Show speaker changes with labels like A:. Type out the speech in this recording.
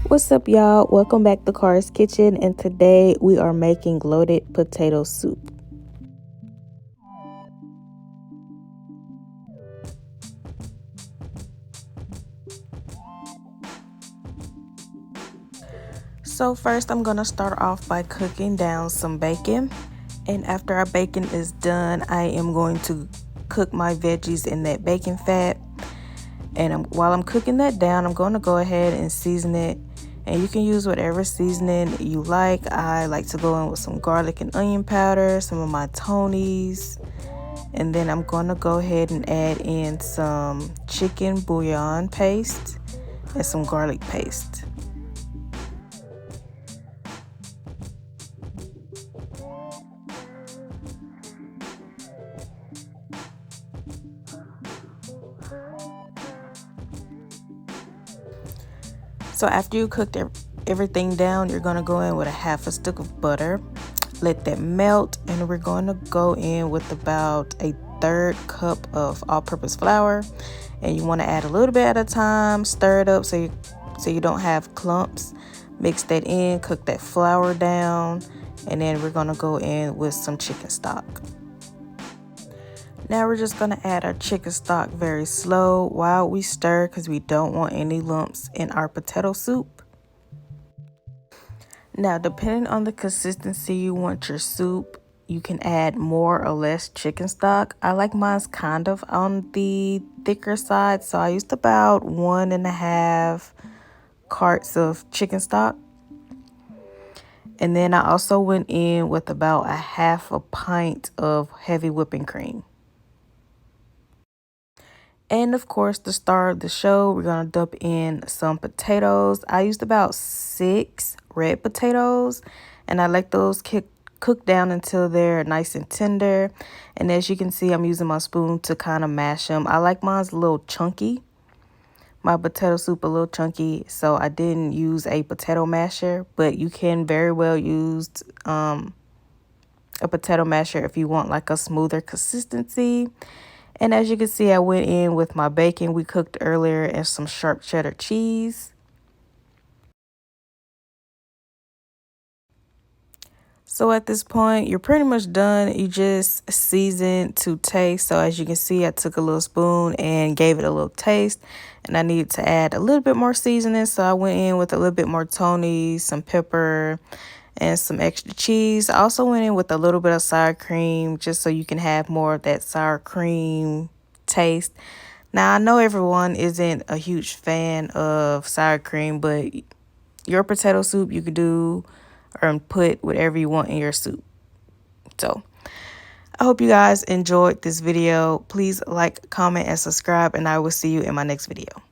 A: What's up, y'all? Welcome back to Car's Kitchen, and today we are making loaded potato soup. So first I'm gonna start off by cooking down some bacon, and after our bacon is done, I am going to cook my veggies in that bacon fat. And while I'm cooking that down, I'm going to go ahead and season it. And you can use whatever seasoning you like. I like to go in with some garlic and onion powder, some of my Tonys. And then I'm going to go ahead and add in some chicken bouillon paste and some garlic paste. So after you cooked everything down, you're going to go in with a half a stick of butter. Let that melt, and we're going to go in with about a third cup of all-purpose flour. And you want to add a little bit at a time, stir it up so you don't have clumps. Mix that in, cook that flour down, and then we're going to go in with some chicken stock. Now we're just going to add our chicken stock very slow while we stir, because we don't want any lumps in our potato soup. Now, depending on the consistency you want your soup, you can add more or less chicken stock. I like mine's kind of on the thicker side, so I used about 1.5 carts of chicken stock. And then I also went in with about a half a pint of heavy whipping cream. And of course, to start the show, we're going to dump in some potatoes. I used about 6 red potatoes, and I let those cook down until they're nice and tender. And as you can see, I'm using my spoon to kind of mash them. I like mine's a little chunky. My potato soup a little chunky, so I didn't use a potato masher, but you can very well use a potato masher if you want like a smoother consistency. And as you can see, I went in with my bacon we cooked earlier and some sharp cheddar cheese. So at this point, you're pretty much done. You just season to taste. So as you can see, I took a little spoon and gave it a little taste. And I needed to add a little bit more seasoning. So I went in with a little bit more Tony, some pepper, and some extra cheese. I also went in with a little bit of sour cream, just so you can have more of that sour cream taste. Now, I know everyone isn't a huge fan of sour cream, but your potato soup, you could do or put whatever you want in your soup. So I hope you guys enjoyed this video. Please like, comment, and subscribe, and I will see you in my next video.